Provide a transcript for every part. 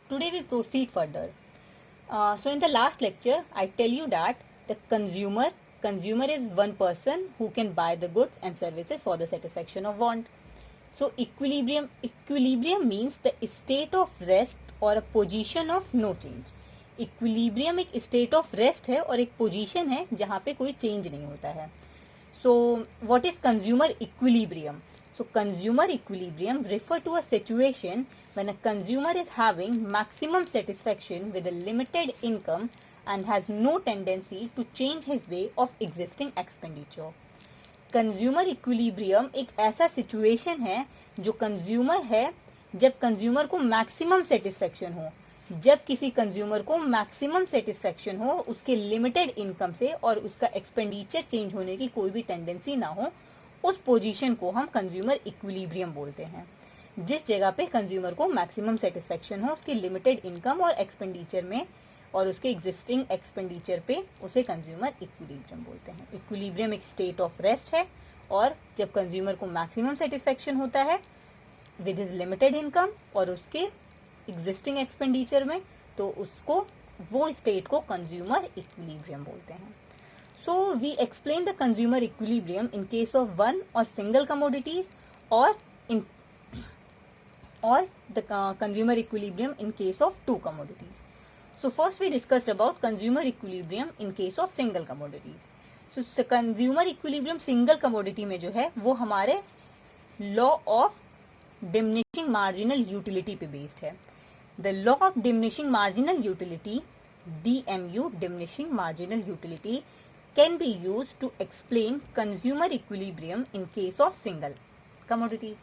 Today we proceed further. So in the last lecture, I tell you that the consumer is one person who can buy the goods and services for the satisfaction of want. So equilibrium means the state of rest और a position of no change. Equilibrium एक state of rest है और एक position है जहाँ पे कोई change नहीं होता है. So what is consumer equilibrium? So consumer equilibrium refer to a situation when a consumer is having maximum satisfaction with a limited income and has no tendency to change his way of existing expenditure. Consumer equilibrium एक ऐसा situation है जो consumer है जब consumer को maximum satisfaction हो. जब किसी कंज्यूमर को मैक्सिमम सेटिस्फेक्शन हो उसके लिमिटेड इनकम से और उसका एक्सपेंडिचर चेंज होने की कोई भी टेंडेंसी ना हो, उस पोजीशन को हम कंज्यूमर इक्विलिब्रियम बोलते हैं. जिस जगह पे कंज्यूमर को मैक्सिमम सेटिस्फेक्शन हो उसकी लिमिटेड इनकम और एक्सपेंडिचर में और उसके एग्जिस्टिंग एक्सपेंडिचर पे, उसे कंज्यूमर इक्विलिब्रियम बोलते हैं. इक्विलिब्रियम एक स्टेट ऑफ रेस्ट है और जब कंज्यूमर को मैक्सिमम सेटिस्फेक्शन होता है विद हिज लिमिटेड इनकम और उसके एग्जिस्टिंग एक्सपेंडिचर में, तो उसको वो स्टेट को कंज्यूमर इक्विलिब्रियम बोलते हैं. So we explain the consumer equilibrium in case of one or single commodities or the consumer equilibrium in case of two commodities. So first we discussed about consumer equilibrium in case of single commodities. So consumer equilibrium single commodity में जो है वो हमारे law of diminishing marginal utility पे based है. The law of diminishing marginal utility, DMU, diminishing marginal utility, can be used to explain consumer equilibrium in case of single commodities.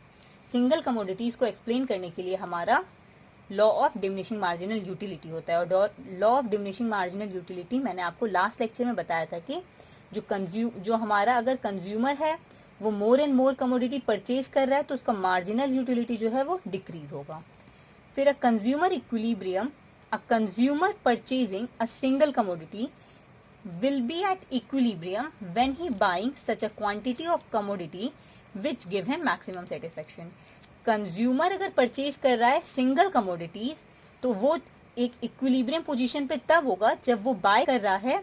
Single commodities को explain करने के लिए हमारा law of diminishing marginal utility होता है. और law of diminishing marginal utility मैंने आपको लास्ट लेक्चर में बताया था कि जो हमारा अगर कंज्यूमर है वो more and more commodity purchase कर रहा है तो उसका मार्जिनल यूटिलिटी जो है वो डिक्रीज होगा. फिर a consumer equilibrium, a consumer purchasing a single commodity will be at equilibrium when he buying such a quantity of commodity which give him maximum satisfaction. Consumer अगर परचेज कर रहा है single commodities तो वो एक equilibrium position पे तब होगा जब वो बाय कर रहा है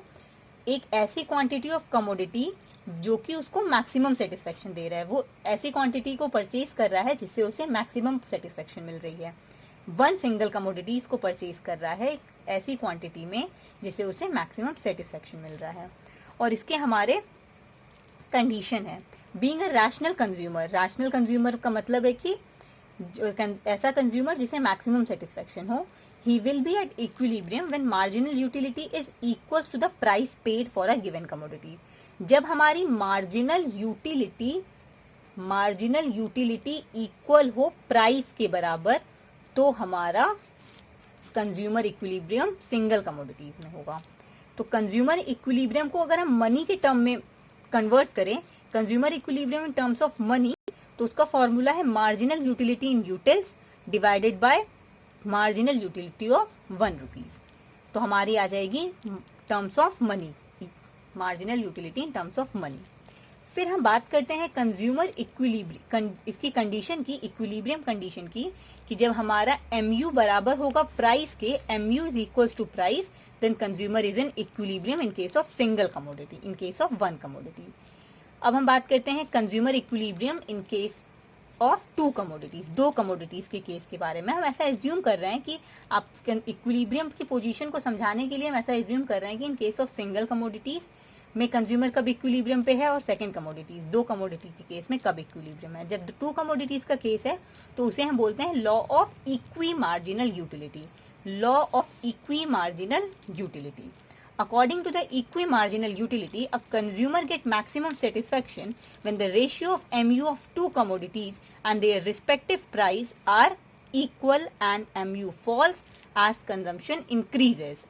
एक ऐसी क्वांटिटी ऑफ कमोडिटी जो कि उसको मैक्सिमम सेटिस्फेक्शन दे रहा है. वो ऐसी क्वांटिटी को परचेज कर रहा है जिससे उसे मैक्सिमम सेटिस्फेक्शन मिल रही है. वन सिंगल कमोडिटीज को परचेज कर रहा है ऐसी क्वांटिटी में जिससे उसे मैक्सिमम सेटिस्फेक्शन मिल रहा है. और इसके हमारे कंडीशन है being a rational consumer. Rational consumer का मतलब है कि ऐसा कंज्यूमर जिसे मैक्सिमम सेटिस्फेक्शन हो. He will be at equilibrium when marginal utility is equal to the price paid for a given commodity. जब हमारी मार्जिनल यूटिलिटी इक्वल हो प्राइस के बराबर तो हमारा कंज्यूमर इक्विलिब्रियम सिंगल कमोडिटीज में होगा. तो कंज्यूमर इक्विलिब्रियम को अगर हम मनी के टर्म में कन्वर्ट करें, consumer equilibrium in terms of money, तो उसका फॉर्मूला है marginal utility in utils divided by marginal utility of ₹1. तो हमारी आ जाएगी terms of money, marginal utility in terms of money. फिर हम बात करते हैं कंज्यूमर इक्विलिब्रियम, इसकी कंडीशन की, इक्विलिब्रियम कंडीशन की, कि जब हमारा MU बराबर होगा प्राइस के, MU is equals to price, then consumer is in equilibrium in case of single commodity, in case of one commodity. अब हम बात करते हैं consumer equilibrium in case of two commodities, दो कमोडिटीज के केस के बारे में. हम ऐसा एज्यूम कर रहे हैं कि आप इक्विलिब्रियम की पोजीशन को समझाने के लिए हम ऐसा एज्यूम कर रहे हैं कि इन केस ऑफ सिंगल कमोडिटीज में कंज्यूमर कब इक्विलिब्रियम पे है और सेकंड कमोडिटीज, दो कमोडिटी के केस में कब इक्विलिब्रियम है. जब टू कमोडिटीज का केस है तो उसे हम बोलते हैं law of equi marginal utility. Law of equi marginal utility. According to the equimarginal utility, a consumer get maximum satisfaction when the ratio of MU of two commodities and their respective price are equal and MU falls as consumption increases.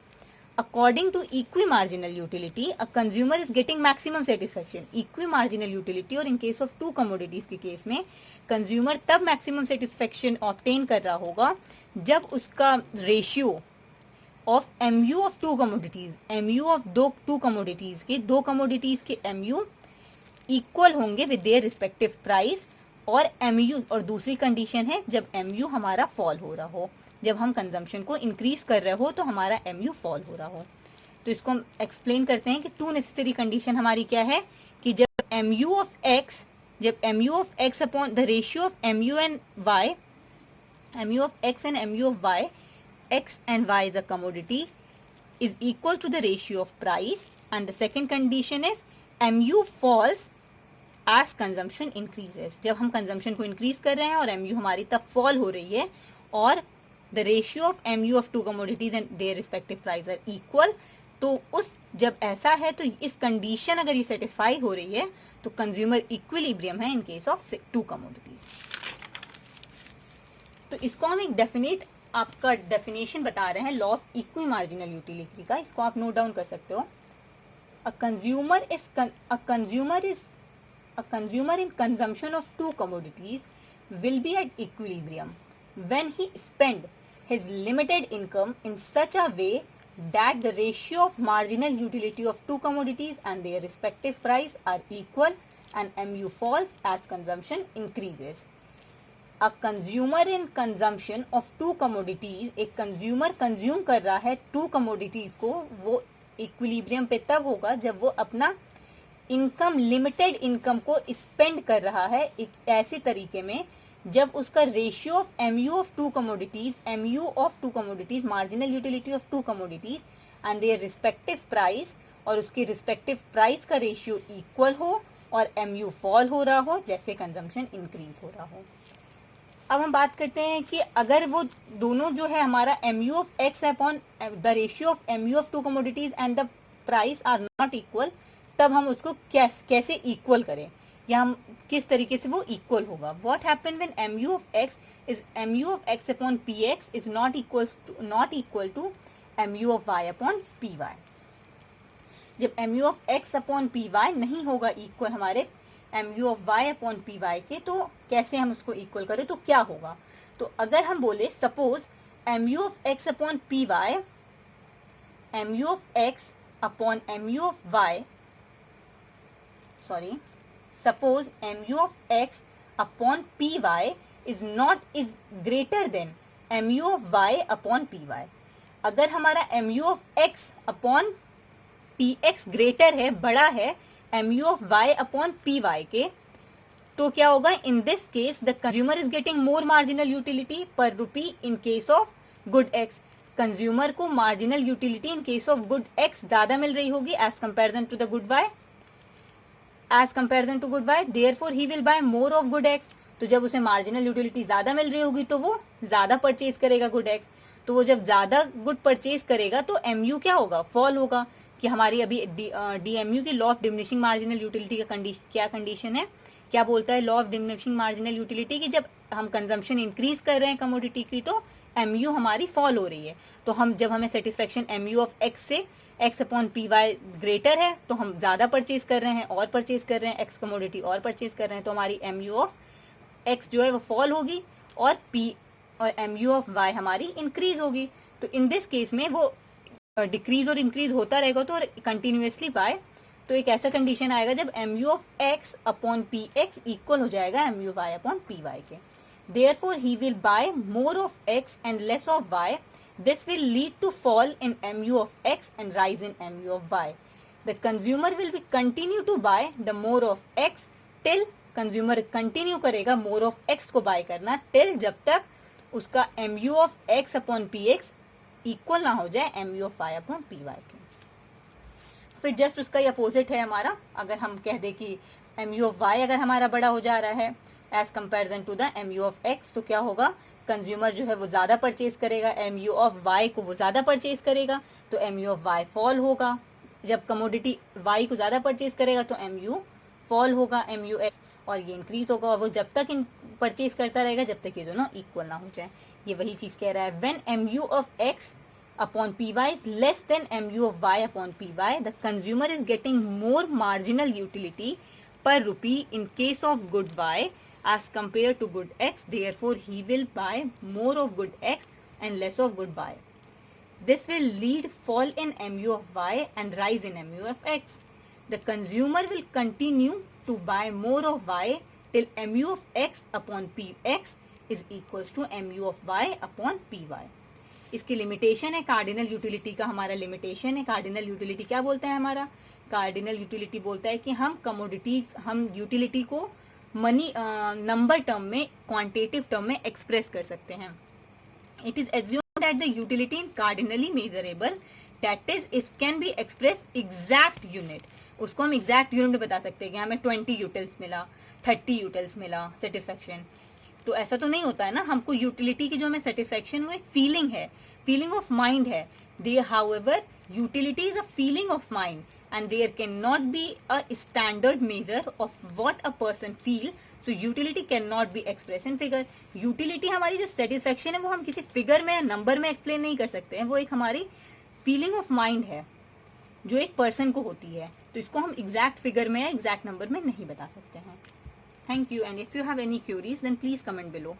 According to equimarginal utility, a consumer is getting maximum satisfaction. Equimarginal utility और in case of two commodities के case में consumer तब maximum satisfaction obtain कर रहा होगा जब उसका ratio of MU of two commodities, MU of two commodities के MU इक्वल होंगे विद देयर रिस्पेक्टिव प्राइस. और MU, और दूसरी कंडीशन है जब MU हमारा फॉल हो रहा हो, जब हम कंजम्पशन को इंक्रीज कर रहे हो तो हमारा MU फॉल हो रहा हो। तो इसको हम एक्सप्लेन करते हैं कि टू नेसेसरी कंडीशन हमारी क्या है कि जब MU of x upon the ratio of MU and y, MU of x and MU of y, x and y is a commodity, is equal to the ratio of price, and the second condition is MU falls as consumption increases। जब हम consumption को increase कर रहे हैं और MU हमारी तब fall हो रही है और the ratio of MU of two commodities and their respective price are equal, तो उस जब ऐसा है तो इस कंडीशन अगर ये सेटिस्फाई हो रही है तो कंज्यूमर इक्विलिब्रियम है इन केस ऑफ टू कमोडिटीज। तो इसको हम एक डेफिनेट आपका डेफिनेशन बता रहे हैं law of equi marginal utility का, इसको आप नोट डाउन कर सकते हो। A consumer in consumption of two commodities will be at equilibrium when he spend his limited income in such a way that the ratio of marginal utility of two commodities and their respective price are equal and MU falls as consumption increases। A consumer in consumption of two commodities, एक consumer consume कर रहा है two commodities को, वो equilibrium पे तब होगा जब वो अपना इनकम, लिमिटेड इनकम को स्पेंड कर रहा है एक ऐसे तरीके में जब उसका ratio of MU of two commodities, marginal utility of two commodities and their respective price, और उसके रिस्पेक्टिव प्राइस का रेशियो इक्वल हो और MU फॉल हो रहा हो जैसे कंजम्पशन इंक्रीज हो रहा हो। अब हम बात करते हैं कि अगर वो दोनों जो है हमारा MU of x upon the ratio of MU of two commodities and the price are not equal, तब हम उसको कैसे इक्वल करें या हम किस तरीके से वो इक्वल होगा। What happen when MU of x upon PX is not equal to MU of y upon PY। जब MU of x upon PY नहीं होगा इक्वल हमारे MU of y upon PY के, तो कैसे हम उसको इक्वल करें, तो क्या होगा। तो अगर हम बोले suppose MU of x upon PY, MU of x upon MU of y, sorry, suppose MU of x upon PY is greater than MU of y upon PY। अगर हमारा MU of x upon PX greater है, बड़ा है MU of y upon PY के, तो क्या होगा, in this case the consumer is getting more marginal utility per rupee in case of good x। Consumer को marginal utility in case of good x ज्यादा मिल रही होगी as comparison to the good y, as comparison to good Y, therefore he will buy more of good X. तो जब उसे marginal utility ज्यादा मिल रही होगी तो वो ज्यादा परचेज करेगा गुड एक्स। तो वो जब ज्यादा गुड परचेज करेगा तो MU क्या होगा, फॉल होगा। कि हमारी अभी DMU की law of diminishing marginal utility का क्या कंडीशन है, क्या बोलता है law of diminishing marginal utility की जब हम कंजम्पशन इंक्रीज कर रहे हैं कमोडिटी की तो MU हमारी फॉल हो रही है। तो हम जब हमें सेटिस्फेक्शन MU ऑफ x से x अपॉन PY ग्रेटर है तो हम ज़्यादा परचेज कर रहे हैं और परचेज कर रहे हैं x कमोडिटी और परचेज कर रहे हैं, तो हमारी MU ऑफ x जो है वो फॉल होगी और MU ऑफ y हमारी इंक्रीज होगी। तो इन दिस केस में वो डिक्रीज और इंक्रीज होता रहेगा तो कंटिन्यूसली बाय, तो एक ऐसा कंडीशन आएगा जब MU of x upon PX equal हो जाएगा MU of y upon PY के। Therefore he will buy more of x and less of y. This will lead to fall in MU of x and rise in MU of y. The consumer will be continue to buy the more of x till consumer continue करेगा more of x को buy करना till जब तक उसका MU of x upon px equal ना हो जाए MU of y upon py के। फिर जस्ट उसका ही अपोजिट है हमारा, अगर हम कह दे कि MU of y अगर हमारा बड़ा हो जा रहा है as comparison to the MU of x, तो क्या होगा, कंज्यूमर जो है वो ज़्यादा परचेज करेगा, MU of y को वो ज़्यादा परचेज करेगा तो MU of y फॉल होगा। जब कमोडिटी y को ज़्यादा परचेज करेगा तो MU फॉल होगा, MU x, और ये इंक्रीज होगा और वो जब तक इन परचेज करता रहेगा जब तक ये दोनों इक्वल ना हो जाए। ये वही चीज़ कह रहा है, when MU of x upon py is less than MU of y upon py, the consumer is getting more marginal utility per rupee in case of good y as compared to good x, therefore he will buy more of good x and less of good y. This will lead fall in MU of y and rise in MU of x. The consumer will continue to buy more of y till MU of x upon px is equals to M U of y upon P Y. इसकी limitation है cardinal utility का, हमारा limitation है cardinal utility क्या बोलता है हमारा, cardinal utility बोलता है कि हम कमोडिटीज, हम यूटिलिटी को मनी नंबर टर्म में, क्वांटिटेटिव टर्म में एक्सप्रेस कर सकते हैं। It is assumed that the utility in cardinally measurable, that is it can be express exact unit, उसको हम एग्जैक्ट यूनिट में बता सकते हैं कि हमें 20 यूटिल्स मिला, 30 यूटिल्स मिला सेटिस्फेक्शन। तो ऐसा तो नहीं होता है ना, हमको यूटिलिटी की जो हमें सेटिस्फेक्शन वो एक फीलिंग है, फीलिंग ऑफ माइंड है। They however utility is a feeling of mind and there cannot be a standard measure of what a person feel, so utility cannot be expressed in figure। utility हमारी जो satisfaction है वो हम किसी figure में या number में explain नहीं कर सकते हैं, वो एक हमारी फीलिंग ऑफ माइंड है जो एक पर्सन को होती है, तो इसको हम एग्जैक्ट फिगर में या एग्जैक्ट नंबर में नहीं बता सकते हैं। Thank you, and if you have any queries then please comment below.